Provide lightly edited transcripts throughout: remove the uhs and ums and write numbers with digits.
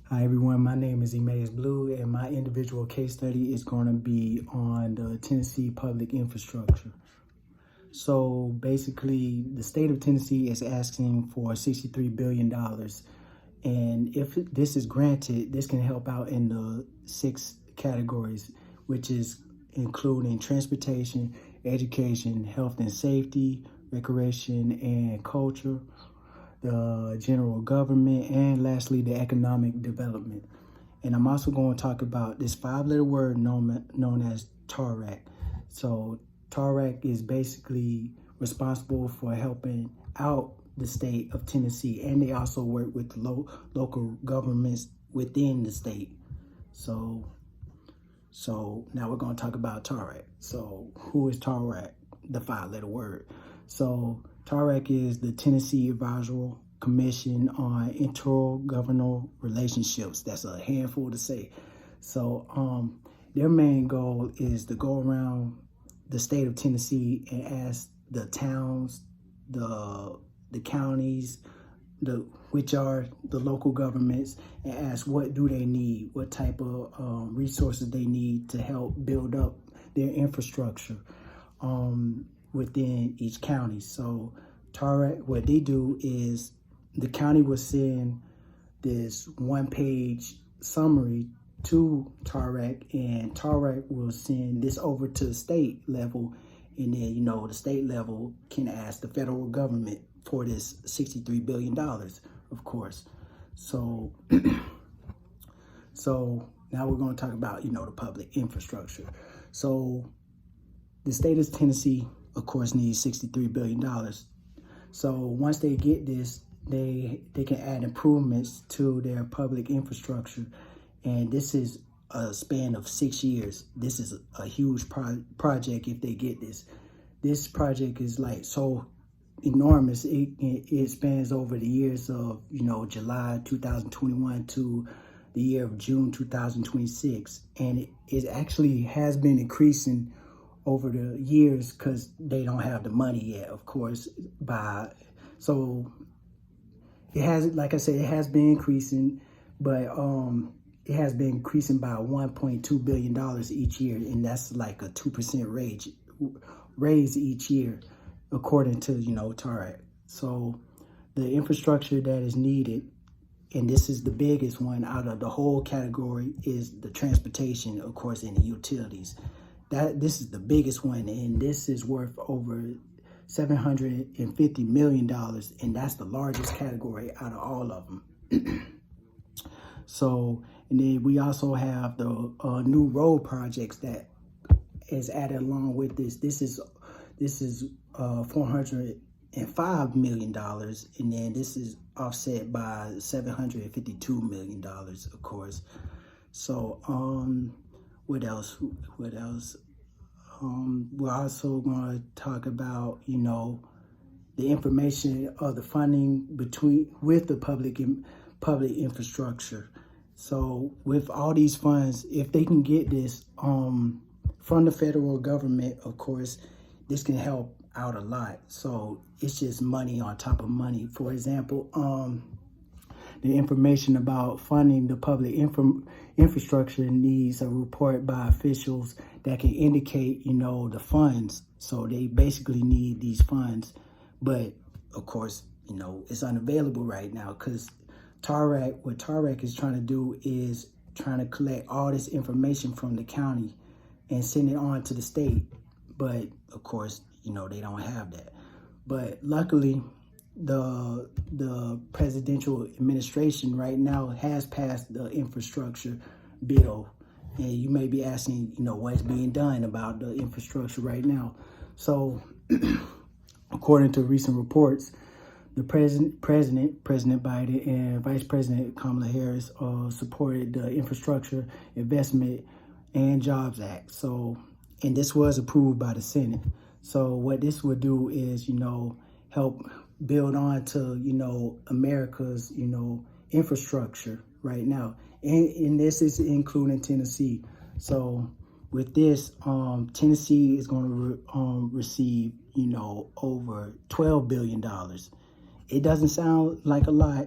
Hi everyone, my name is Emmaus Blue and my individual case study is going to be on the Tennessee public infrastructure. So basically the state of Tennessee is asking for $63 billion. And if this is granted, this can help out in the 6 categories, which is including transportation, education, health and safety, recreation and culture, the general government, and lastly, the economic development. And I'm also going to talk about this 5-letter word known as TARAC. So TARAC is basically responsible for helping out the state of Tennessee, and they also work with the local governments within the state. So now we're going to talk about TARAC. So who is TARAC? The 5-letter word. So TARAC is the Tennessee Advisory Commission on Intergovernmental Relationships. That's a handful to say. So their main goal is to go around the state of Tennessee and ask the towns, the counties, which are the local governments, and ask what do they need, what type of resources they need to help build up their infrastructure within each county. So TARAC, what they do is the county will send this 1-page summary to TARAC, and TARAC will send this over to the state level, and then the state level can ask the federal government for this $63 billion, of course. So so now we're going to talk about the public infrastructure. So the state of Tennessee, of course, needs $63 billion. So once they get this, they can add improvements to their public infrastructure. And this is a span of 6 years. This is a huge project if they get this. This project is like so enormous. It spans over the years of, July 2021 to the year of June 2026. And it actually has been increasing over the years because they don't have the money yet, of course. So it has, like I said, it has been increasing, but it has been increasing by $1.2 billion each year, and that's like a 2% raise each year, according to TARAC. So the infrastructure that is needed, and this is the biggest one out of the whole category, is the transportation, of course, and the utilities. This is the biggest one, and this is worth over $750 million, and that's the largest category out of all of them. So, and then we also have the new road projects that is added along with this. This is $405 million, and then this is offset by $752 million, of course. So, what else? We're also going to talk about, the information of the funding with the public infrastructure. So with all these funds, if they can get this from the federal government, of course, this can help out a lot. So it's just money on top of money. For example, the information about funding the public infrastructure needs a report by officials that can indicate, the funds. So they basically need these funds. But of course, it's unavailable right now because what TARAC is trying to do is trying to collect all this information from the county and send it on to the state. But of course, they don't have that. But luckily, the presidential administration right now has passed the infrastructure bill. And you may be asking, what's being done about the infrastructure right now. So according to recent reports, the President Biden and Vice President Kamala Harris supported the Infrastructure Investment and Jobs Act. So, and this was approved by the Senate. So what this would do is, help build on to, America's, infrastructure right now. And this is including Tennessee. So with this, Tennessee is going to receive, over $12 billion. It doesn't sound like a lot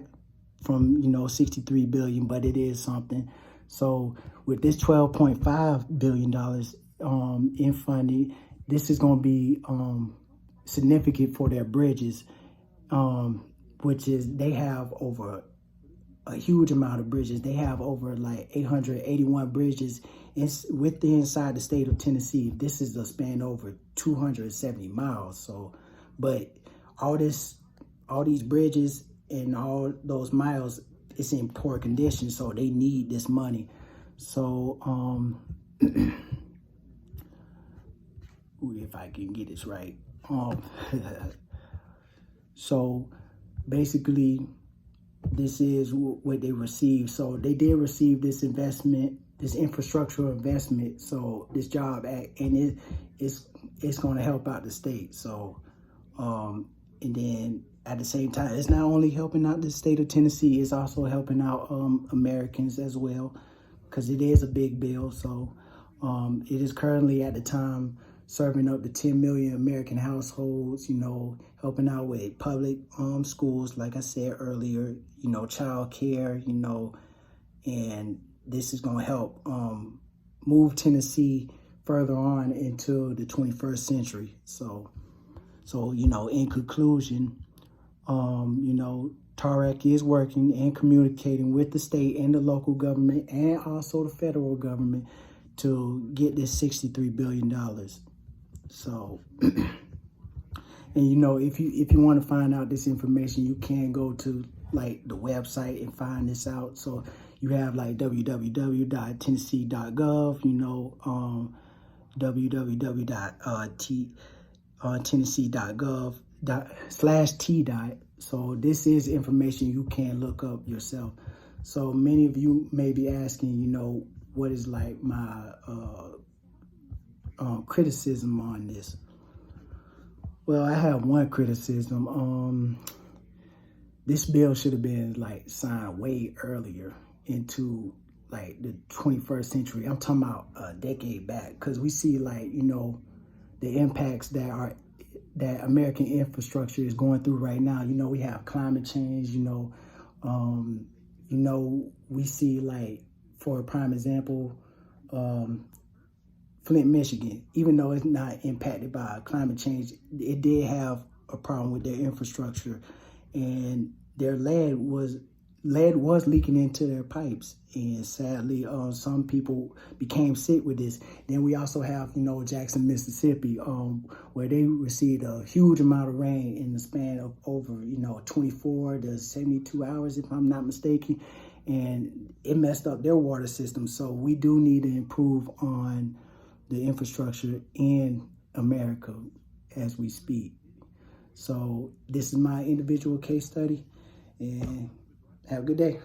from, 63 billion, but it is something. So with this $12.5 billion in funding, this is going to be significant for their bridges, which is they have over a huge amount of bridges. They have over like 881 bridges inside the state of Tennessee. This is a span over 270 miles. So, but all these bridges and all those miles, it's in poor condition, so they need this money. So, if I can get this right. So basically, this is what they received. So they did receive this investment, this infrastructural investment. So this Job Act, and it's going to help out the state. So, and then at the same time, it's not only helping out the state of Tennessee, it's also helping out Americans as well, because it is a big bill. So it is currently at the time serving up to 10 million American households, helping out with public schools, like I said earlier, child care, and this is going to help move Tennessee further on into the 21st century. So in conclusion, TAREC is working and communicating with the state and the local government and also the federal government to get this $63 billion. So, and if you want to find out this information, you can go to like the website and find this out. So you have like www.tennessee.gov, www.tennessee.gov/T. So this is information you can look up yourself. So many of you may be asking, what is like my criticism on this? Well, I have one criticism. This bill should have been like signed way earlier into like the 21st century. I'm talking about a decade back, because we see like, the impacts that American infrastructure is going through right now. We have climate change, we see like, for a prime example, Flint, Michigan, even though it's not impacted by climate change, it did have a problem with their infrastructure, and their lead was leaking into their pipes, and sadly, some people became sick with this. Then we also have, Jackson, Mississippi, where they received a huge amount of rain in the span of over, 24 to 72 hours, if I'm not mistaken, and it messed up their water system. So we do need to improve on the infrastructure in America as we speak. So this is my individual case study, and have a good day.